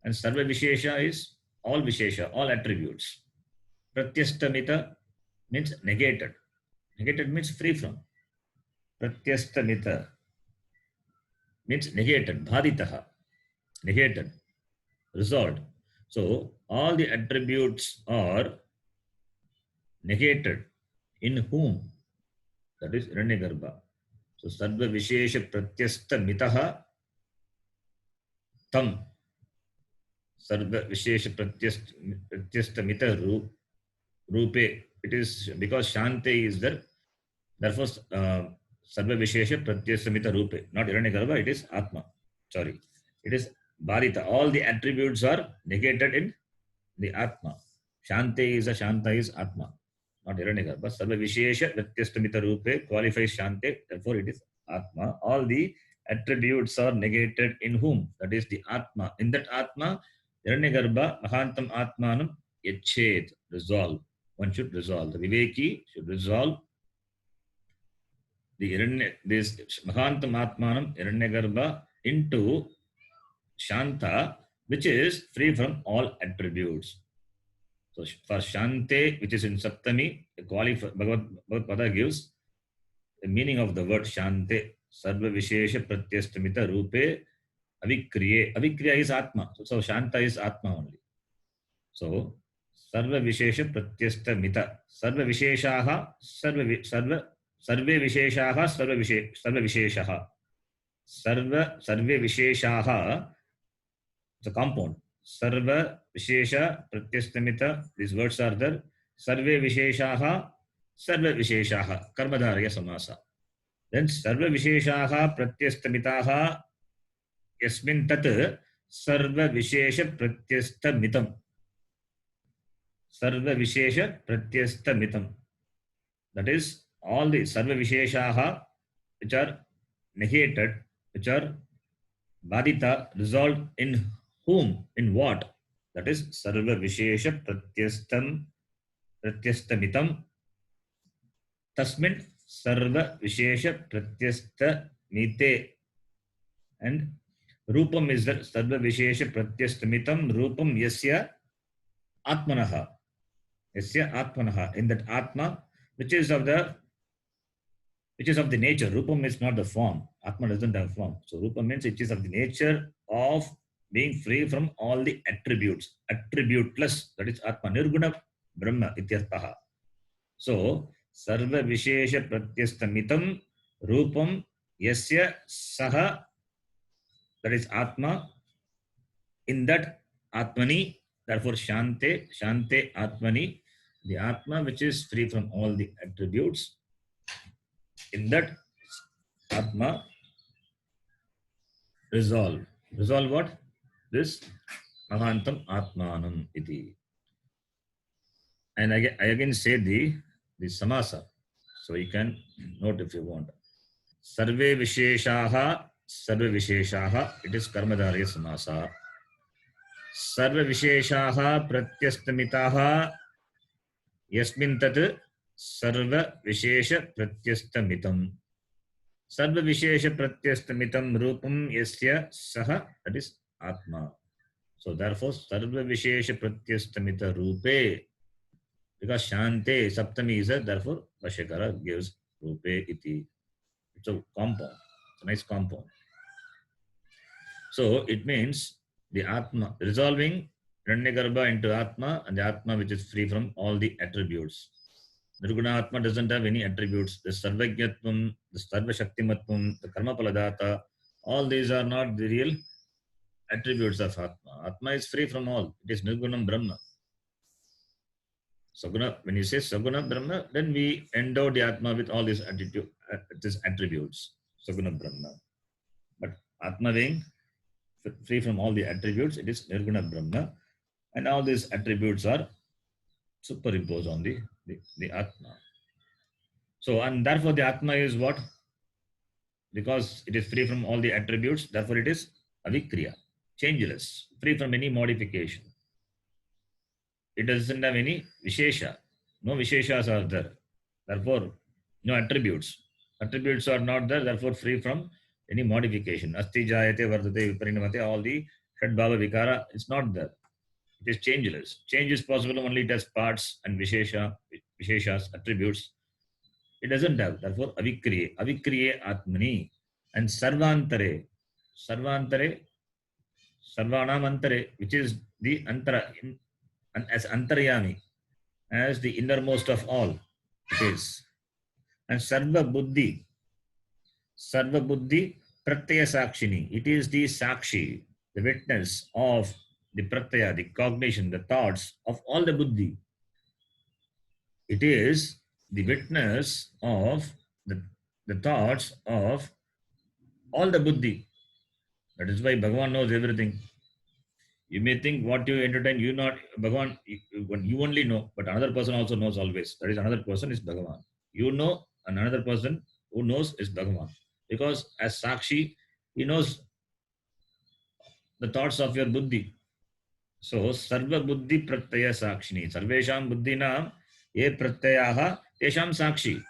And Sarva Vishesha is all Vishesha, all attributes. Pratyastamita means negated. Negated means free from. Pratyastamita means negated. Bhaditaha. Negated. Resolved. So all the attributes are negated. In whom? That is Hiranyagarbha. So Sarva Vishesha Pratyastamitaha tam. Sarva Vishesha Pratyastamita Rupe. It is because Shante is there. Therefore, Sarva Vishesha Pratyastamita Rupe. Not Hiranyagarbha, it is Atma. Sorry. It is Bharita. All the attributes are negated in the Atma. Shante is Atma. Not Hiranyagarbha. Sarva Vishesha Pratyastamita Rupe qualifies Shante. Therefore, it is Atma. All the attributes are negated in whom? That is the Atma. In that Atma, Hiranyagarbha, Mahantam Atmanam, Yachet, resolve. One should resolve. The Viveki should resolve this Mahantam Atmanam, Hiranyagarbha, into Shanta, which is free from all attributes. So for Shante, which is in Saptami, Bhagavad Pada gives the meaning of the word Shante. Sarva Vishesha Pratyastamita Rupe Avikriye. Avikriya is Atma. So Shanta is Atma only. So Sarva Vishesha Pratyastamita. Sarva Visheshaha. Sarve Visheshaha. Sarva Visheshaha. Sarve Visheshaha. It's a compound. Sarva Vishesha Pratyastamita. These words are there. Sarve Visheshaha. Sarva Visheshaha. Karmadharya Samasa. Then Sarva Visheshaha Pratyastamitaha. Yasmin tat Sarva Vishesha Pratyastamitam. Sarva Vishesha Pratyastamitam. That is all the Sarva Visheshaha which are negated, which are Badita, resolved in whom? In what? That is Sarva Vishesha Pratyastamitam. Tasmin Sarva Vishesha Pratyastamite. And Rupam is that Sarva Vishesha Pratyastamitam Rupam Yasya Atmanaha. Yasya Atmanaha. In that Atma, which is of the nature. Rupam is not the form. Atma doesn't have form. So Rupam means it is of the nature of being free from all the attributes. Attributeless. That is Atma. Nirguna Brahma Ityartaha. So Sarva Vishesha Pratyastamitam Rupam Yasya Saha. That is Atma. In that Atmani, therefore Shante Atmani, the Atma which is free from all the attributes. In that Atma, resolve. Resolve what? This Mahantam Atmanam iti. And I again say the Samasa. So you can note if you want. Sarve Visheshaha, it is Karmadharya Samasa. Sarva Visheshaha Pratyastamitaha Yasmin Tat Sarva Vishesha Pratyastamitam. Sarva Vishesha Pratyastamitam Rupam Yasya Saha, that is Atma. So therefore, Sarva Vishesha Pratyastamita Rupe, because Shante Saptami is there, therefore Vashakara gives Rupe iti. It's a compound. It's a nice compound. So it means the Atma, resolving Hiranyagarbha into Atma, and the Atma which is free from all the attributes. Nirguna Atma doesn't have any attributes. The Sarvajnatvam, the Sarvashaktimatvam, the Karma Paladata, all these are not the real attributes of Atma. Atma is free from all. It is Nirgunam Brahma. Saguna, when you say Saguna Brahma, then we endow the Atma with all these attributes. Saguna Brahma. But Atma being free from all the attributes, it is Nirguna Brahma. And all these attributes are superimposed on the Atma. So, and therefore the Atma is what? Because it is free from all the attributes, therefore it is Avikriya, changeless, free from any modification. It doesn't have any Vishesha. No Visheshas are there. Therefore, no attributes. Attributes are not there, therefore free from any modification. Asti Jayate, Vardate, Viparinamate, all the Shadbhava Vikara, it's not there. It is changeless. Change is possible only it has parts and Visheshas, attributes. It doesn't have. Therefore, Avikriye. Avikriye Atmani. And Sarvantare. Sarvanam Antare, which is the Antara, and as Antaryami, as the innermost of all, it is. And Sarva Buddhi Pratyaya Sakshini, it is the Sakshi, the witness of the Pratyaya, the cognition, the thoughts of all the Buddhi. It is the witness of the thoughts of all the Buddhi. That is why Bhagavan knows everything. You may think what you entertain, you not, Bhagavan, you only know, but another person also knows always. That is, another person is Bhagavan. You know, and another person who knows is Bhagavan. Because as Sakshi, he knows the thoughts of your Buddhi. So, Sarva Buddhi Pratyaya Sakshini. Sarvesham Buddhinam Ye Pratyayaha Tesham Sakshi.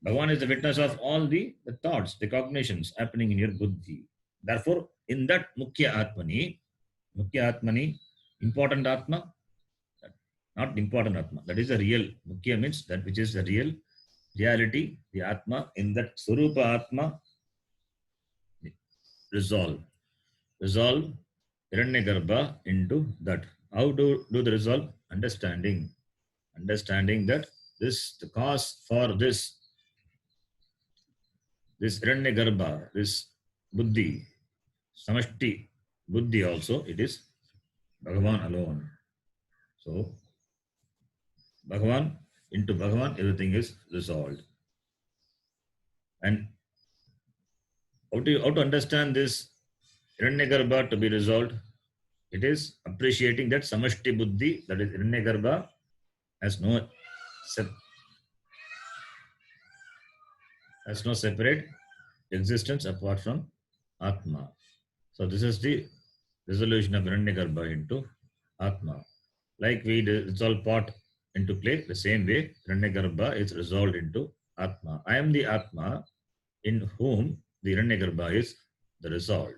Bhagavan is the witness of all the thoughts, the cognitions happening in your Buddhi. Therefore, in that Mukhya Atmani, important Atma, not important Atma. That is the real. Mukhya means that which is the real reality, the Atma. In that Surupa Atma, resolve Hiranyagarbha into that. How to do the resolve? Understanding that the cause for this Hiranyagarbha, this Buddhi, Samashti Buddhi also, it is Bhagavan alone. So, into Bhagavan, everything is resolved. And how to understand this Hiranyagarbha to be resolved? It is appreciating that Samashti Buddhi, that is Hiranyagarbha, has no separate existence apart from Atma. So this is the resolution of Hiranyagarbha into Atma. Like we resolve pot into clay, the same way Hiranyagarbha is resolved into Atma. I am the Atma in whom the Hiranyagarbha is the resolved.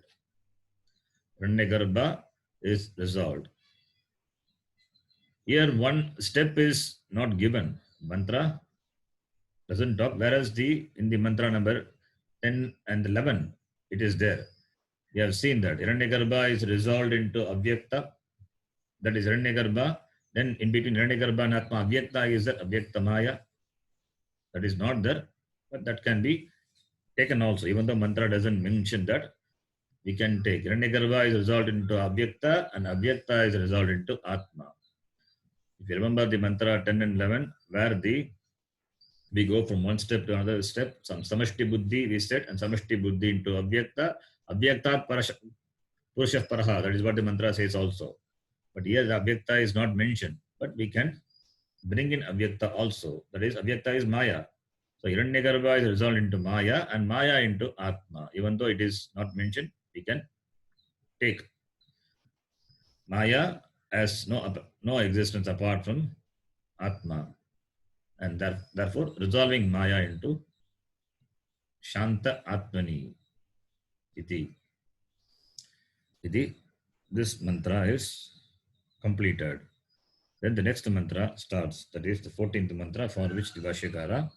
Hiranyagarbha is resolved. Here one step is not given. Mantra doesn't talk, whereas in the mantra number 10 and 11, it is there. We have seen that Hiranyagarbha is resolved into Avyakta. That is Hiranyagarbha. Then in between Hiranyagarbha and Atma, Avyakta is that Avyakta Maya. That is not there, but that can be taken also. Even though mantra doesn't mention that, we can take Hiranyagarbha is resolved into Avyakta and Avyakta is resolved into Atma. If you remember the mantra 10 and 11, where we go from one step to another step, some Samashti Buddhi we said, and Samashti Buddhi into Avyakta. Avyakta Purusha Paraha, that is what the mantra says also. But here the Avyakta is not mentioned, but we can bring in Avyakta also. That is, Avyakta is Maya. So Hiranyagarbha is resolved into Maya and Maya into Atma. Even though it is not mentioned, we can take Maya as no existence apart from Atma, and therefore resolving Maya into Shanta Atmani iti. This mantra is completed. Then the next mantra starts. That is the 14th mantra, for which the Bhashyakara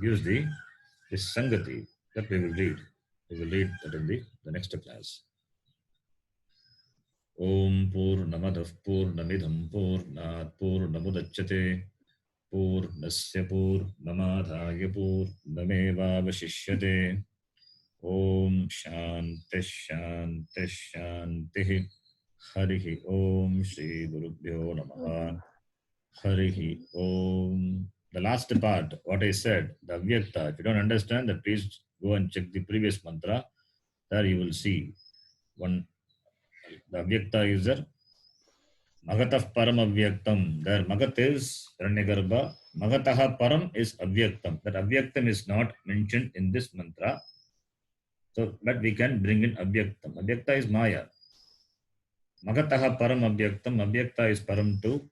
gives this Sangati that we will read. We will read that in the next class. Om Purnamadav Purnamidham Purnat Purnamudachyate Purnasya Purnamadhaya Purnamevavashishyate. Om Shanti Shanti Shanti. Harihi Om Shri Gurubhyo Namaha. Harihi Om. The last part, what I said, the Avyakta, if you don't understand that, please go and check the previous mantra. There you will see one. The Avyakta is there. Magatah Param Avyaktam. There Magat is Hiranyagarbha. Magatah Param is Avyaktam. That Avyaktam is not mentioned in this mantra. So, but we can bring in Avyaktam. Avyakta is Maya. Magatah Param Avyaktam. Avyakta is Param to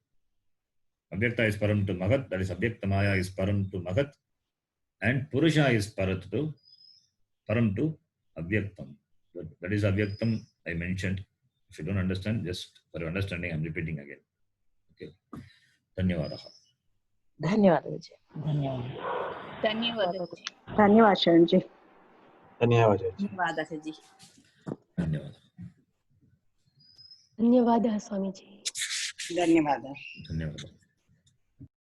Magat. That is Avyakta Maya is Param to Magat. And Purusha is Param to Avyaktam. That is Avyaktam I mentioned. If you don't understand, just for your understanding, I am repeating again. Okay. Dhanyavadaha. धन्यवाद विजय धन्यवाद धन्यवाद शरण जी धन्यवादः जी धन्यवादः धन्यवादः स्वामीजी धन्यवादः धन्यवादः